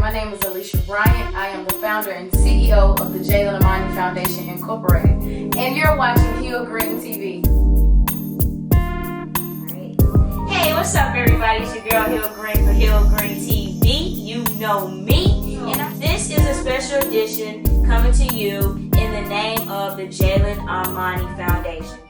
my name is Alicia Bryant. I am the founder and CEO of the Jailynn Amani Foundation Incorporated. And you're watching Hill Green TV. Hey, what's up everybody? It's your girl Hill Green for Hill Green TV. You know me. And this is a special edition coming to you in the name of the Jailynn Amani Foundation.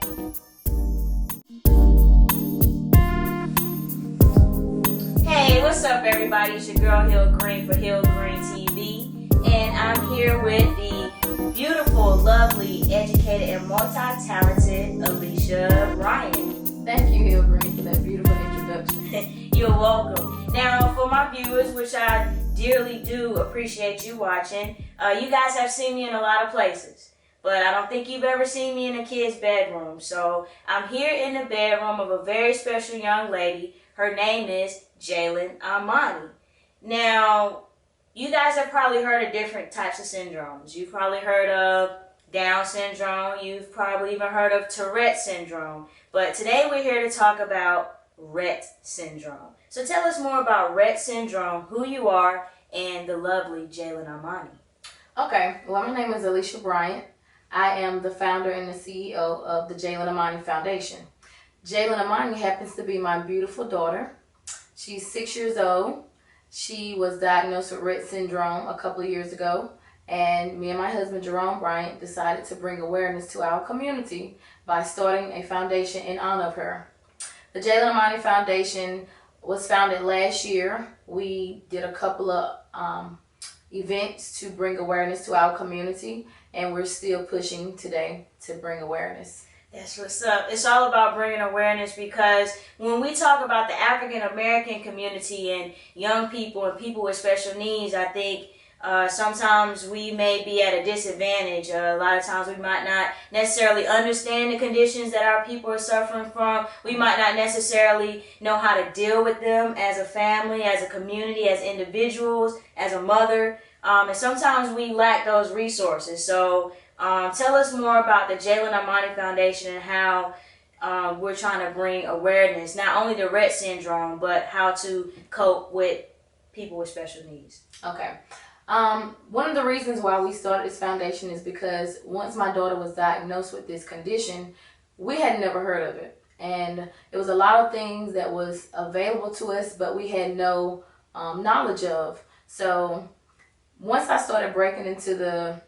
Hey, what's up everybody? It's your girl Hill Green for Hill Green TV. And I'm here with the beautiful, lovely, educated, and multi-talented Alicia Bryant. Thank you, Hill Green, for that beautiful introduction. You're welcome. Now, for my viewers, which I dearly do appreciate you watching, you guys have seen me in a lot of places, but I don't think you've ever seen me in a kid's bedroom. So I'm here in the bedroom of a very special young lady. Her name is Jailynn Amani. Now, you guys have probably heard of different types of syndromes. You've probably heard of Down syndrome. You've probably even heard of Rett Syndrome. But today we're here to talk about Rett Syndrome. So tell us more about Rett Syndrome, who you are, and the lovely Jailynn Amani. Okay, well, my name is Alicia Bryant. I am the founder and the CEO of the Jailynn Amani Foundation. Jailynn Amani happens to be my beautiful daughter. She's 6 years old. She was diagnosed with Rett Syndrome a couple of years ago, and me and my husband, Jerome Bryant, decided to bring awareness to our community by starting a foundation in honor of her. The Jailynn Amani Foundation was founded last year. We did a couple of events to bring awareness to our community, and we're still pushing today to bring awareness. That's what's up. It's all about bringing awareness, because when we talk about the African American community and young people and people with special needs, I think sometimes we may be at a disadvantage. A lot of times we might not necessarily understand the conditions that our people are suffering from. We might not necessarily know how to deal with them as a family, as a community, as individuals, as a mother. And sometimes we lack those resources. So tell us more about the Jailynn Amani Foundation and how we're trying to bring awareness, not only to Rett Syndrome, but how to cope with people with special needs. Okay. One of the reasons why we started this foundation is because once my daughter was diagnosed with this condition, we had never heard of it. And it was a lot of things that was available to us, but we had no knowledge of. So once I started breaking into the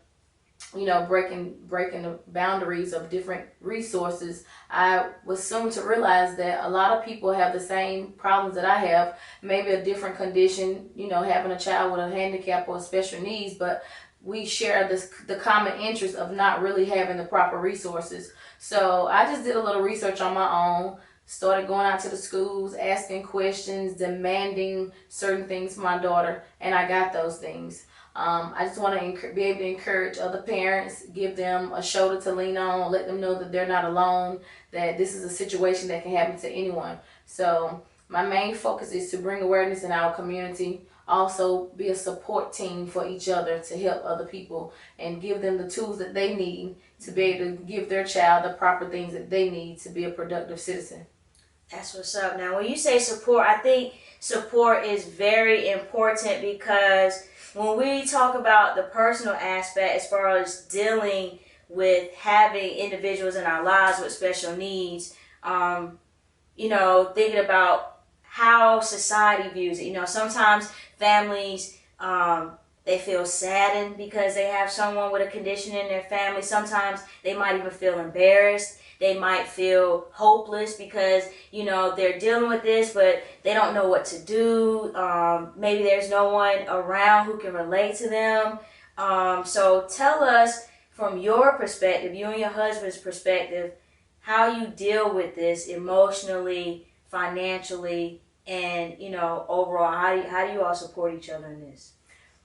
breaking the boundaries of different resources, I was soon to realize that a lot of people have the same problems that I have, maybe a different condition, having a child with a handicap or special needs, but we share the common interest of not really having the proper resources. So I just did a little research on my own, started going out to the schools, asking questions, demanding certain things from my daughter, and I got those things. I just want to be able to encourage other parents, give them a shoulder to lean on, let them know that they're not alone, that this is a situation that can happen to anyone. So my main focus is to bring awareness in our community, also be a support team for each other to help other people and give them the tools that they need to be able to give their child the proper things that they need to be a productive citizen. That's what's up. Now, when you say support, I think support is very important, because when we talk about the personal aspect as far as dealing with having individuals in our lives with special needs, thinking about how society views it. Sometimes families, they feel saddened because they have someone with a condition in their family. Sometimes they might even feel embarrassed. They might feel hopeless because, they're dealing with this, but they don't know what to do. Maybe there's no one around who can relate to them. So tell us from your perspective, you and your husband's perspective, how you deal with this emotionally, financially, and, overall, how do you all support each other in this?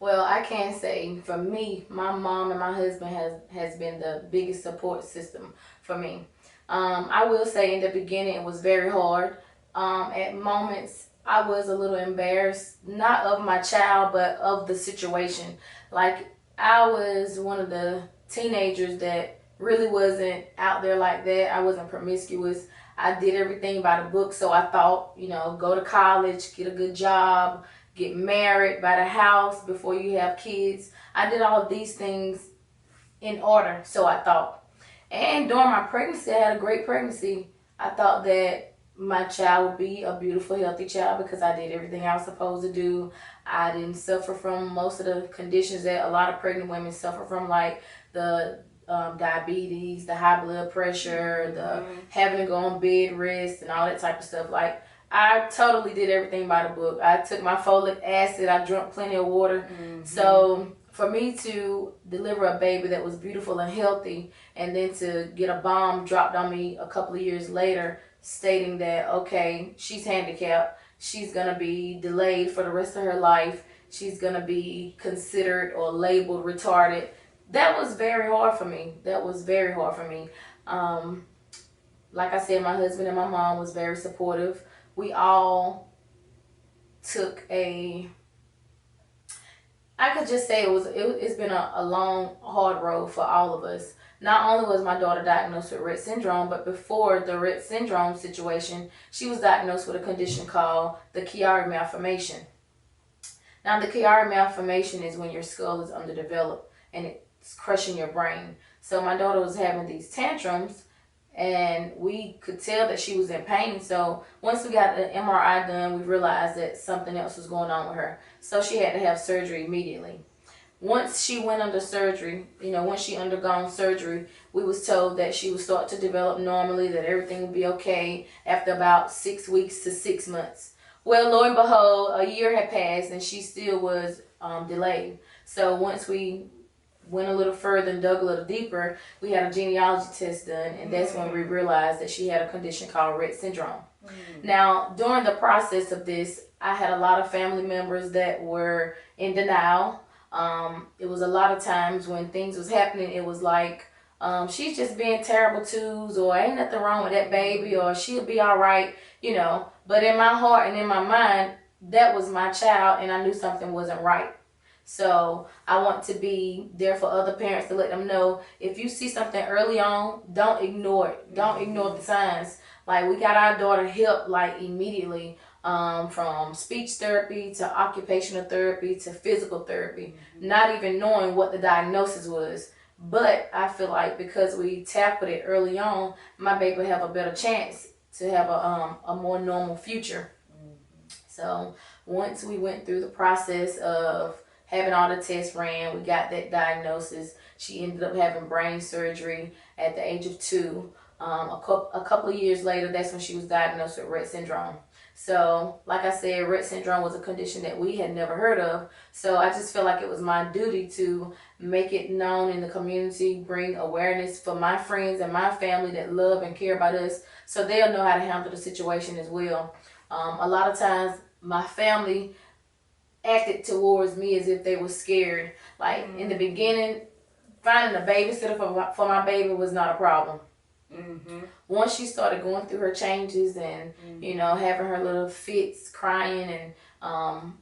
Well, I can say for me, my mom and my husband has been the biggest support system for me. I will say in the beginning it was very hard. At moments I was a little embarrassed, not of my child, but of the situation. Like, I was one of the teenagers that really wasn't out there like that. I wasn't promiscuous. I did everything by the book, so I thought, go to college, get a good job, get married, buy the house before you have kids. I did all of these things in order, so I thought. And during my pregnancy, I had a great pregnancy. I thought that my child would be a beautiful, healthy child because I did everything I was supposed to do. I didn't suffer from most of the conditions that a lot of pregnant women suffer from, like the diabetes, the high blood pressure, the having to go on bed rest, and all that type of stuff. Like, I totally did everything by the book. I took my folic acid. I drank plenty of water. So for me to deliver a baby that was beautiful and healthy, and then to get a bomb dropped on me a couple of years later stating that, okay, she's handicapped, she's going to be delayed for the rest of her life, she's going to be considered or labeled retarded, that was very hard for me. That was very hard for me. Like I said, my husband and my mom was very supportive. We all took I could just say it's been a long, hard road for all of us. Not only was my daughter diagnosed with Rett Syndrome, but before the Rett Syndrome situation, she was diagnosed with a condition called the Chiari Malformation. Now, the Chiari Malformation is when your skull is underdeveloped and it's crushing your brain. So my daughter was having these tantrums, and we could tell that she was in pain. So once we got the MRI done, we realized that something else was going on with her. So she had to have surgery immediately. Once she went under surgery, once she undergone surgery, we was told that she would start to develop normally, that everything would be okay after about 6 weeks to 6 months. Well, lo and behold, a year had passed and she still was delayed. So once we went a little further and dug a little deeper, we had a genealogy test done, and that's when we realized that she had a condition called Rett Syndrome. Now, during the process of this, I had a lot of family members that were in denial. It was a lot of times when things was happening, it was like, she's just being terrible twos, or ain't nothing wrong with that baby, or she'll be all right, But in my heart and in my mind, that was my child, and I knew something wasn't right. So I want to be there for other parents to let them know, if you see something early on, don't ignore it. Don't ignore the signs. Like, we got our daughter help like immediately, from speech therapy to occupational therapy to physical therapy, not even knowing what the diagnosis was. But I feel like because we tackled it early on, my baby will have a better chance to have a more normal future. So once we went through the process of having all the tests ran, we got that diagnosis. She ended up having brain surgery at the age of 2. A couple of years later, that's when she was diagnosed with Rett Syndrome. So, like I said, Rett Syndrome was a condition that we had never heard of. So I just feel like it was my duty to make it known in the community, bring awareness for my friends and my family that love and care about us, so they'll know how to handle the situation as well. A lot of times, my family acted towards me as if they were scared. Like, in the beginning, finding a babysitter for my baby was not a problem. Once she started going through her changes and having her little fits, crying, and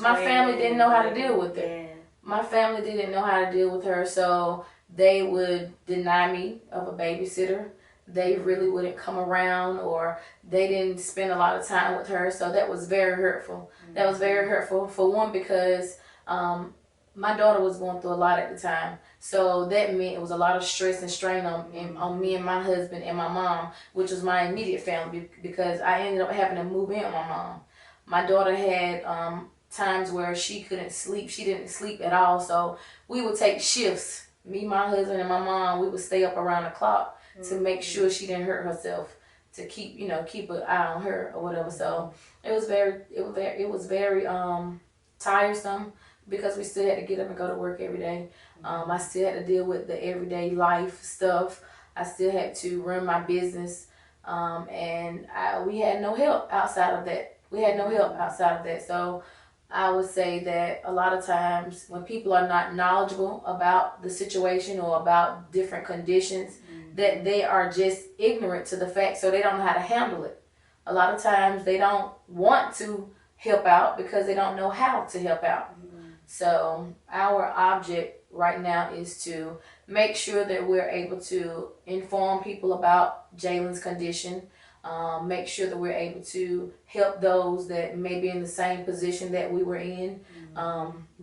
my family didn't know how to deal with it. My family didn't know how to deal with her, so they would deny me of a babysitter. They really wouldn't come around, or they didn't spend a lot of time with her. So that was very hurtful. That was very hurtful, for one, because my daughter was going through a lot at the time. So that meant it was a lot of stress and strain on me and my husband and my mom, which was my immediate family, because I ended up having to move in with my mom. My daughter had times where she couldn't sleep. She didn't sleep at all. So we would take shifts. Me, my husband, and my mom, we would stay up around the clock to make sure she didn't hurt herself, to keep an eye on her or whatever. So it was very tiresome, because we still had to get up and go to work every day. I still had to deal with the everyday life stuff. I still had to run my business, and we had no help outside of that. So I would say that a lot of times when people are not knowledgeable about the situation or about different conditions, that they are just ignorant to the fact, so they don't know how to handle it. A lot of times they don't want to help out because they don't know how to help out. So our object right now is to make sure that we're able to inform people about Jaylynn's condition, make sure that we're able to help those that may be in the same position that we were in.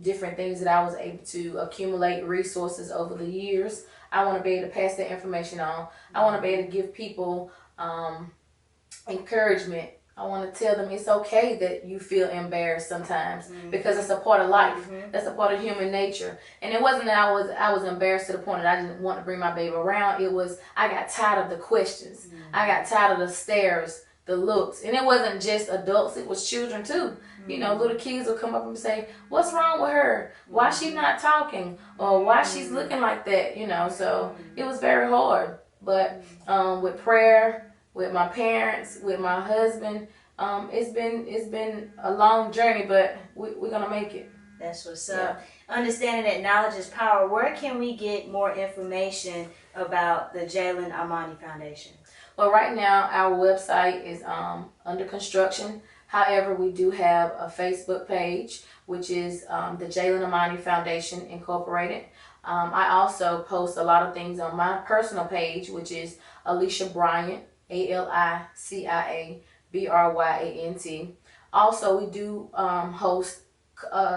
Different things that I was able to accumulate resources over the years. I want to be able to pass that information on. I want to be able to give people encouragement. I want to tell them it's okay that you feel embarrassed sometimes, because it's a part of life. That's a part of human nature. And it wasn't that I was embarrassed to the point that I didn't want to bring my baby around. It was I got tired of the questions. I got tired of the stares, the looks. And it wasn't just adults, it was children too. You know, little kids will come up and say, "What's wrong with her? Why she not talking? Or why she's looking like that?" You know, so it was very hard. But with prayer, with my parents, with my husband, it's been a long journey, but we're gonna make it. That's what's up. Understanding that knowledge is power. Where can we get more information about the Jailynn Amani Foundation? Well, right now our website is under construction. However, we do have a Facebook page, which is the Jailynn Amani Foundation Incorporated. I also post a lot of things on my personal page, which is Alicia Bryant, ALICIA BRYANT. Also, we do host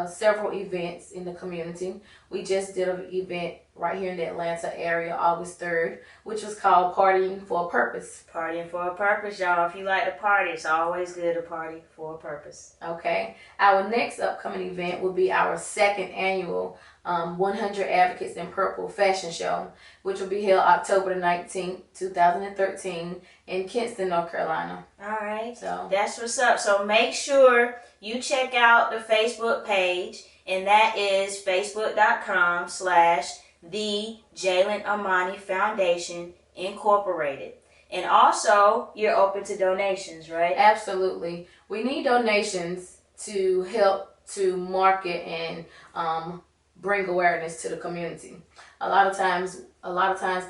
several events in the community. We just did an event right here in the Atlanta area, August 3rd, which was called Partying for a Purpose. Partying for a purpose, y'all. If you like to party, it's always good to party for a purpose. Okay. Our next upcoming event will be our second annual 100 Advocates in Purple fashion show, which will be held October the 19th, 2013 in Kinston, North Carolina. All right. So that's what's up. So make sure you check out the Facebook page, and that is facebook.com/The Jailynn Amani Foundation Incorporated. And also, you're open to donations, right? Absolutely. We need donations to help to market and bring awareness to the community. A lot of times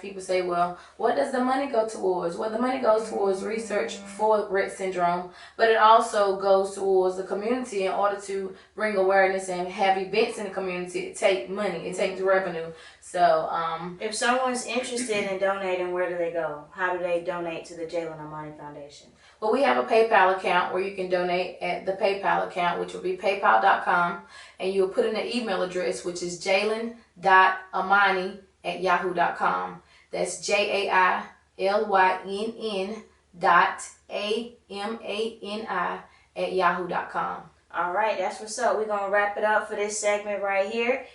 people say, well, what does the money go towards? Well, the money goes towards research for Rett Syndrome, but it also goes towards the community in order to bring awareness and have events in the community. It takes money. It takes revenue. So if someone's interested in donating, where do they go? How do they donate to the Jailynn Amani Foundation? Well, we have a PayPal account where you can donate at the PayPal account, which will be paypal.com, and you'll put in the email address, which is jailynn.amani@yahoo.com. That's JAILYNN.AMANI@yahoo.com. All right, that's what's up. We're going to wrap it up for this segment right here.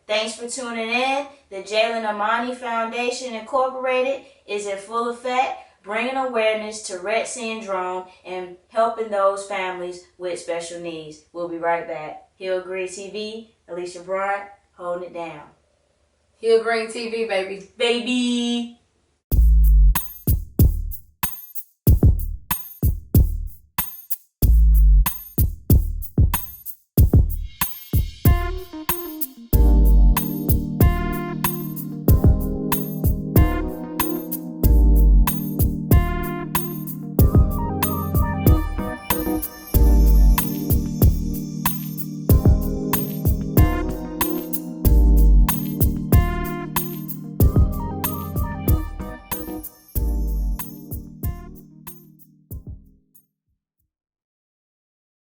Thanks for tuning in. The Jailynn Amani Foundation Incorporated is in full effect, bringing awareness to Rett Syndrome and helping those families with special needs. We'll be right back. Hill Green TV, Alicia Bryant, holding it down. Hill Green TV, baby. Baby.